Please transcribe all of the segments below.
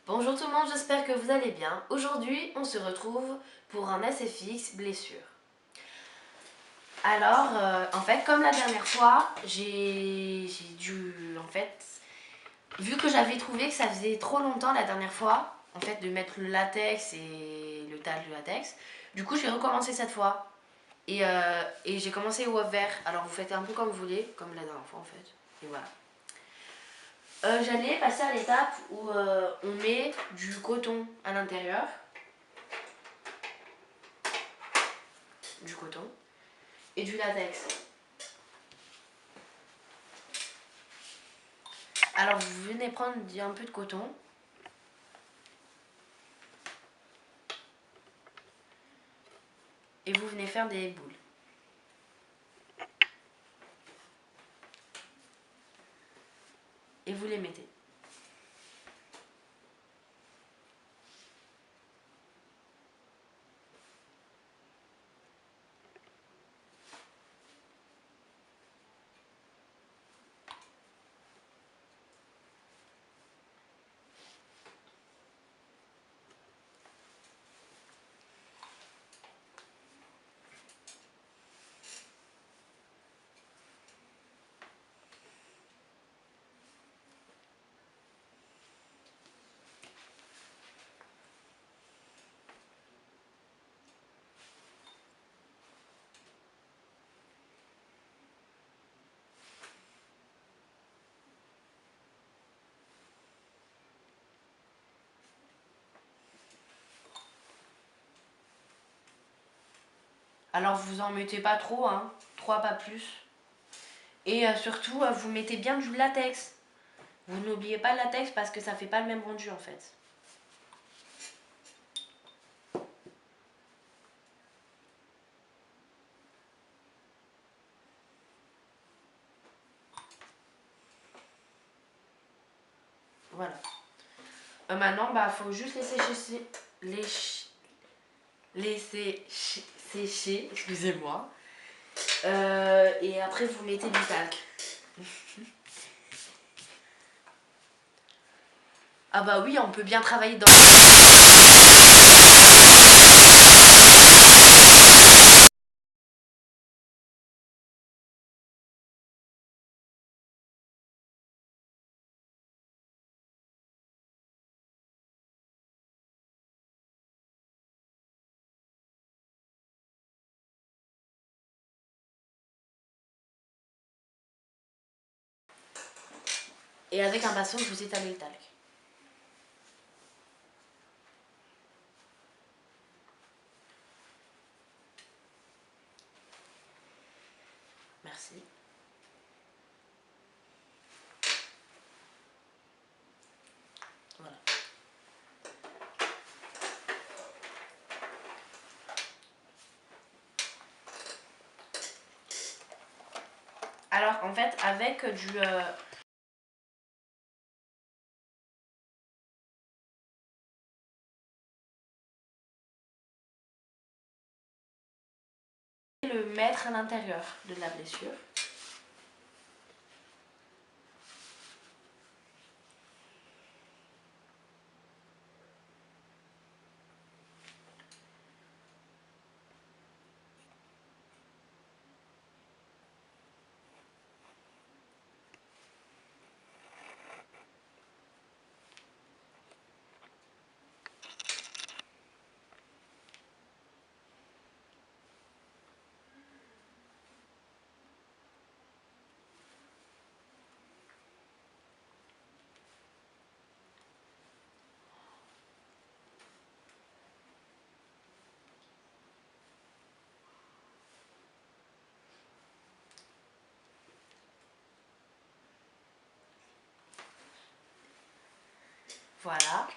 Bonjour tout le monde, j'espère que vous allez bien. Aujourd'hui, on se retrouve pour un SFX blessure. Alors, en fait, comme la dernière fois, j'ai dû, vu que j'avais trouvé que ça faisait trop longtemps la dernière fois, en fait, de mettre le latex et le talc de latex, du coup, j'ai recommencé cette fois. Et j'ai commencé au vert. Alors, vous faites un peu comme vous voulez, comme la dernière fois, en fait. Et voilà. J'allais passer à l'étape où on met du coton à l'intérieur. Du coton et du latex. Alors vous venez prendre un peu de coton et vous venez faire des boules. Et vous les mettez. Alors vous en mettez pas trop, hein, 3 pas plus. Et surtout, vous mettez bien du latex. Vous n'oubliez pas le latex parce que ça fait pas le même rendu en fait. Voilà. Maintenant, bah faut juste laisser sécher, excusez-moi. Et après vous mettez du talc. Ah bah oui, on peut bien travailler dans... Et avec un pinceau, je vous étalez le talc. Merci. Voilà. Alors en fait, avec du... le mettre à l'intérieur de la blessure. Voilà.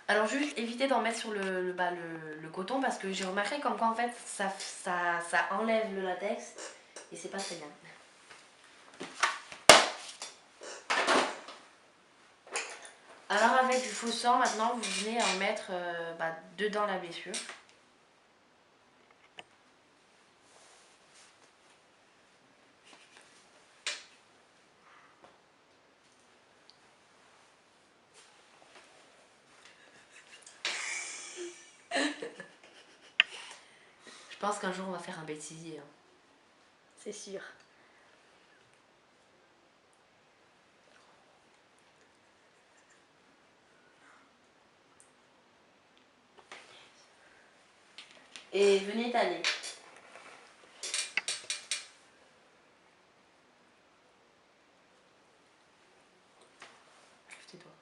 Alors juste évitez d'en mettre sur le coton parce que j'ai remarqué comme quoi en fait ça enlève le latex et c'est pas très bien. Alors avec du faux sang maintenant vous venez en mettre dedans la blessure. pense qu'un jour on va faire un bêtisier. Hein. C'est sûr. Et venez étaler. Tais-toi.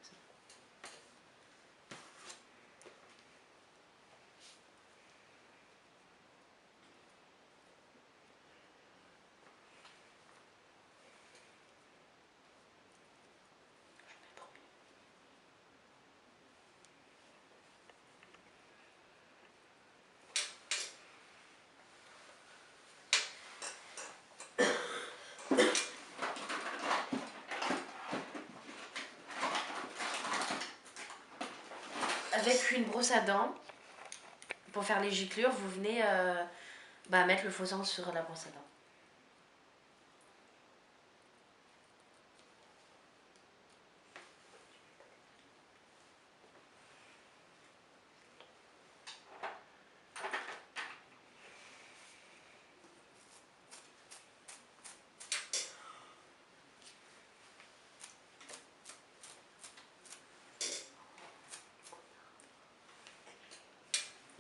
Avec une brosse à dents, pour faire les giclures, vous venez mettre le faux sang sur la brosse à dents.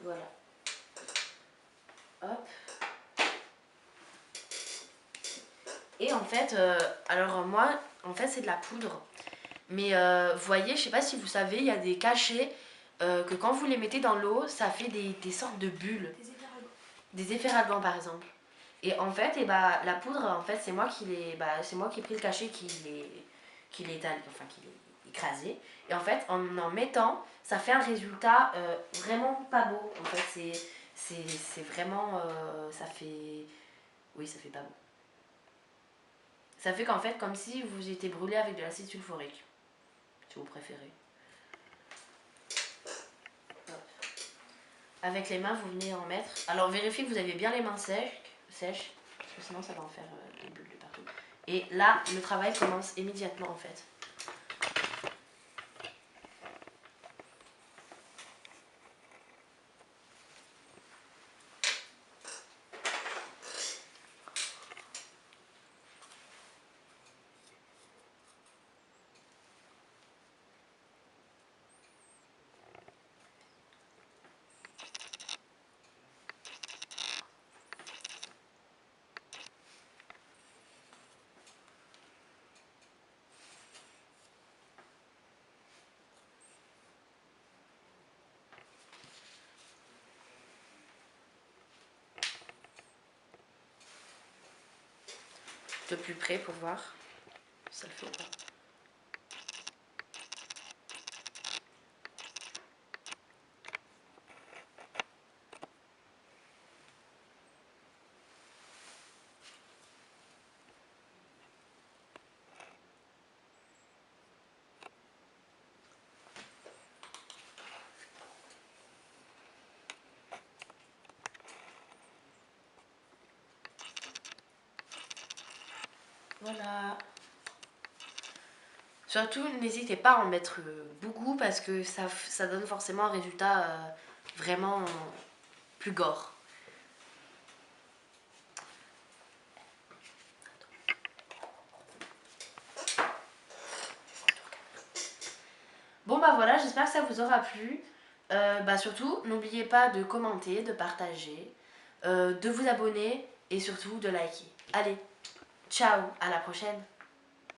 Voilà. Hop. Et en fait, alors moi, en fait c'est de la poudre. Mais vous voyez, je sais pas si vous savez, il y a des cachets que quand vous les mettez dans l'eau, ça fait des sortes de bulles. Des efferalgans par exemple. Et en fait, la poudre, en fait, c'est moi qui c'est moi qui ai pris le cachet qui l'ai enfin qui l'ai écrasé. Et en fait, en mettant, ça fait un résultat vraiment pas beau. En fait, c'est vraiment, ça fait, oui, ça fait pas beau. Ça fait qu'en fait, comme si vous étiez brûlé avec de l'acide sulfurique, si vous préférez. Hop. Avec les mains, vous venez en mettre. Alors vérifiez que vous avez bien les mains sèches, parce que sinon ça va en faire des bulles de partout. Et là, le travail commence immédiatement en fait. De plus près pour voir si ça le fait ou pas. Voilà. Surtout, n'hésitez pas à en mettre beaucoup parce que ça donne forcément un résultat vraiment plus gore. Bon bah voilà, j'espère que ça vous aura plu. Surtout, n'oubliez pas de commenter, de partager, de vous abonner et surtout de liker. Allez, ciao, à la prochaine.